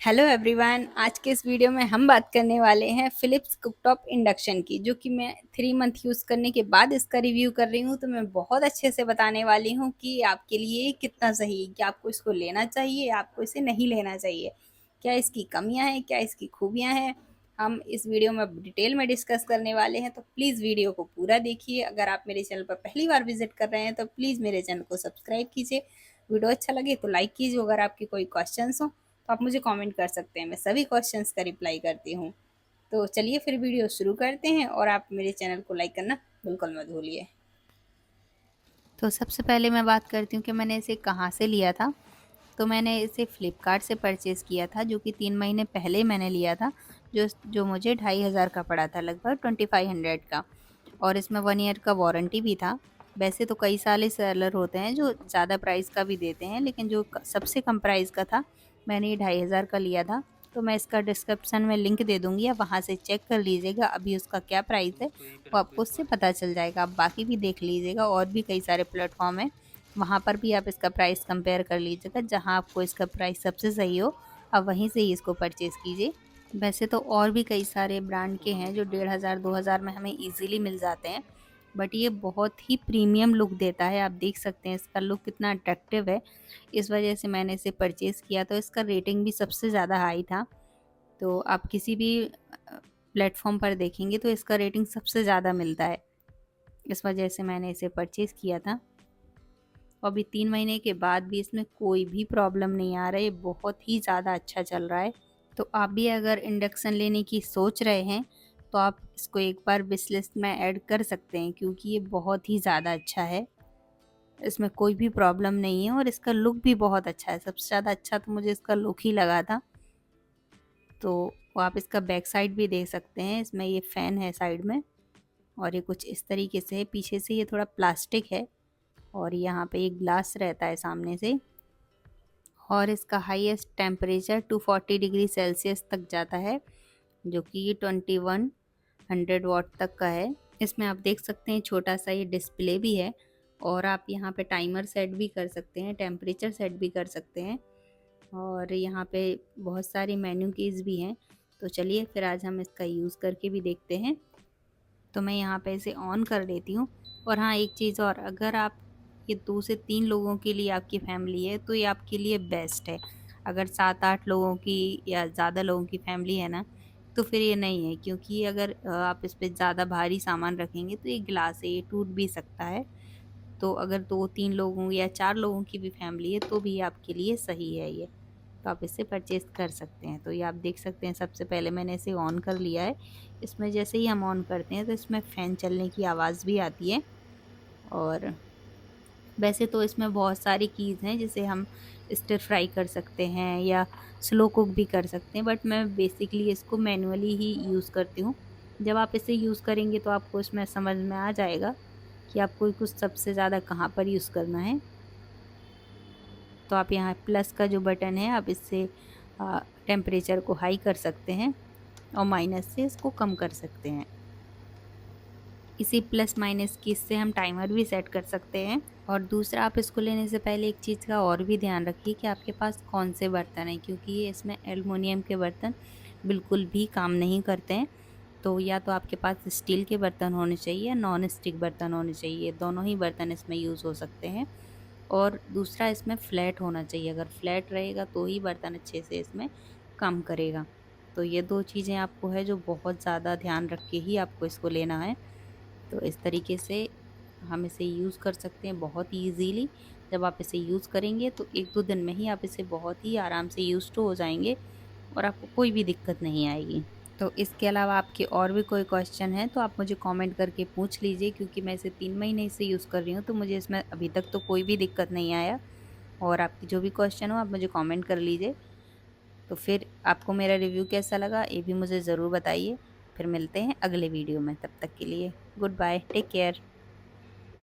Hello everyone, आज के इस वीडियो में हम बात करने वाले हैं फ़िलिप्स कुकटॉप इंडक्शन की, जो कि मैं 3 मंथ यूज़ करने के बाद इसका रिव्यू कर रही हूँ। तो मैं बहुत अच्छे से बताने वाली हूँ कि आपके लिए कितना सही है, क्या आपको इसको लेना चाहिए, आपको इसे नहीं लेना चाहिए, क्या इसकी कमियाँ हैं, क्या इसकी खूबियाँ हैं। हम इस वीडियो में डिटेल में डिस्कस करने वाले हैं, तो प्लीज़ वीडियो को पूरा देखिए। अगर आप मेरे चैनल पर पहली बार विजिट कर रहे हैं तो प्लीज़ मेरे चैनल को सब्सक्राइब कीजिए। वीडियो अच्छा लगे तो लाइक कीजिए। अगर आपके कोई क्वेश्चंस हो तो आप मुझे कमेंट कर सकते हैं, मैं सभी क्वेश्चंस का रिप्लाई करती हूँ। तो चलिए फिर वीडियो शुरू करते हैं, और आप मेरे चैनल को लाइक करना बिल्कुल मत भूलिए। तो सबसे पहले मैं बात करती हूँ कि मैंने इसे कहाँ से लिया था। तो मैंने इसे फ़्लिपकार्ट से परचेज़ किया था, जो कि 3 महीने पहले मैंने लिया था, जो जो मुझे 2500 का पड़ा था, लगभग 2500 का। और इसमें 1 ईयर का वारंटी भी था। वैसे तो कई सारे सेलर होते हैं जो ज़्यादा प्राइस का भी देते हैं, लेकिन जो सबसे कम प्राइस का था, मैंने ये 2500 का लिया था। तो मैं इसका डिस्क्रिप्शन में लिंक दे दूँगी, आप वहाँ से चेक कर लीजिएगा अभी उसका क्या प्राइस है, वो आपको उससे पता चल जाएगा। आप बाकी भी देख लीजिएगा, और भी कई सारे प्लेटफ़ॉर्म हैं, वहाँ पर भी आप इसका प्राइस कंपेयर कर लीजिएगा। जहाँ आपको इसका प्राइस सबसे सही हो, आप वहीं से ही इसको परचेज़ कीजिए। वैसे तो और भी कई सारे ब्रांड के हैं जो 1500 2000 में हमें ईज़िली मिल जाते हैं, बट ये बहुत ही प्रीमियम लुक देता है। आप देख सकते हैं इसका लुक कितना अट्रैक्टिव है, इस वजह से मैंने इसे परचेज़ किया। तो इसका रेटिंग भी सबसे ज़्यादा हाई था। तो आप किसी भी प्लेटफ़ॉर्म पर देखेंगे तो इसका रेटिंग सबसे ज़्यादा मिलता है, इस वजह से मैंने इसे परचेज़ किया था। और अभी 3 महीने के बाद भी इसमें कोई भी प्रॉब्लम नहीं आ रहा है, ये बहुत ही ज़्यादा अच्छा चल रहा है। तो आप भी अगर इंडक्शन लेने की सोच रहे हैं, तो आप इसको एक बार विश लिस्ट में ऐड कर सकते हैं, क्योंकि ये बहुत ही ज़्यादा अच्छा है। इसमें कोई भी प्रॉब्लम नहीं है, और इसका लुक भी बहुत अच्छा है। सबसे ज़्यादा अच्छा तो मुझे इसका लुक ही लगा था। तो आप इसका बैक साइड भी देख सकते हैं, इसमें ये फ़ैन है साइड में, और ये कुछ इस तरीके से है। पीछे से ये थोड़ा प्लास्टिक है, और यहाँ पे एक ग्लास रहता है सामने से। और इसका हाईएस्ट टेम्परेचर 240 डिग्री सेल्सियस तक जाता है, जो कि 2100 वाट तक का है। इसमें आप देख सकते हैं छोटा सा ये डिस्प्ले भी है, और आप यहाँ पे टाइमर सेट भी कर सकते हैं, टेम्परेचर सेट भी कर सकते हैं, और यहाँ पे बहुत सारी मेन्यू कीज़ भी हैं। तो चलिए फिर आज हम इसका यूज़ करके भी देखते हैं। तो मैं यहाँ पे इसे ऑन कर देती हूँ। और हाँ, एक चीज़ और, अगर आप ये 2 से 3 लोगों के लिए आपकी फैमिली है, तो ये आपके लिए बेस्ट है। अगर 7-8 लोगों की या ज़्यादा लोगों की फैमिली है ना, तो फिर ये नहीं है, क्योंकि अगर आप इस पे ज़्यादा भारी सामान रखेंगे तो ये ग्लास है, ये टूट भी सकता है। तो अगर 2-3 लोगों या 4 लोगों की भी फैमिली है, तो भी आपके लिए सही है ये। तो आप इसे परचेज़ कर सकते हैं। तो ये आप देख सकते हैं, सबसे पहले मैंने इसे ऑन कर लिया है। इसमें जैसे ही हम ऑन करते हैं तो इसमें फ़ैन चलने की आवाज़ भी आती है। और वैसे तो इसमें बहुत सारी कीज़ हैं, जिसे हम स्टिर फ्राई कर सकते हैं या स्लो कुक भी कर सकते हैं, बट मैं बेसिकली इसको मैनुअली ही यूज़ करती हूँ। जब आप इसे यूज़ करेंगे तो आपको इसमें समझ में आ जाएगा कि आपको कुछ सबसे ज़्यादा कहाँ पर यूज़ करना है। तो आप यहाँ प्लस का जो बटन है, आप इससे टेम्परेचर को हाई कर सकते हैं, और माइनस से इसको कम कर सकते हैं। इसी प्लस माइनस की से हम टाइमर भी सेट कर सकते हैं। और दूसरा, आप इसको लेने से पहले एक चीज़ का और भी ध्यान रखिए कि आपके पास कौन से बर्तन हैं, क्योंकि ये इसमें एल्युमिनियम के बर्तन बिल्कुल भी काम नहीं करते हैं। तो या तो आपके पास स्टील के बर्तन होने चाहिए या नॉन स्टिक बर्तन होने चाहिए, दोनों ही बर्तन इसमें यूज़ हो सकते हैं। और दूसरा, इसमें फ्लैट होना चाहिए, अगर फ्लैट रहेगा तो ही बर्तन अच्छे से इसमें काम करेगा। तो ये 2 चीज़ें आपको है जो बहुत ज़्यादा ध्यान रख के ही आपको इसको लेना है। तो इस तरीके से हम इसे यूज़ कर सकते हैं बहुत ईज़िली। जब आप इसे यूज़ करेंगे तो 1-2 दिन में ही आप इसे बहुत ही आराम से यूज़्ड टू हो जाएँगे, और आपको कोई भी दिक्कत नहीं आएगी। तो इसके अलावा आपके और भी कोई क्वेश्चन है तो आप मुझे कमेंट करके पूछ लीजिए, क्योंकि मैं इसे 3 महीने से यूज़ कर रही हूँ, तो मुझे इसमें अभी तक तो कोई भी दिक्कत नहीं आया। और आपकी जो भी क्वेश्चन हो आप मुझे कमेंट कर लीजिए। तो फिर आपको मेरा रिव्यू कैसा लगा ये भी मुझे ज़रूर बताइए। फिर मिलते हैं अगले वीडियो में, तब तक के लिए गुड बाय, टेक केयर।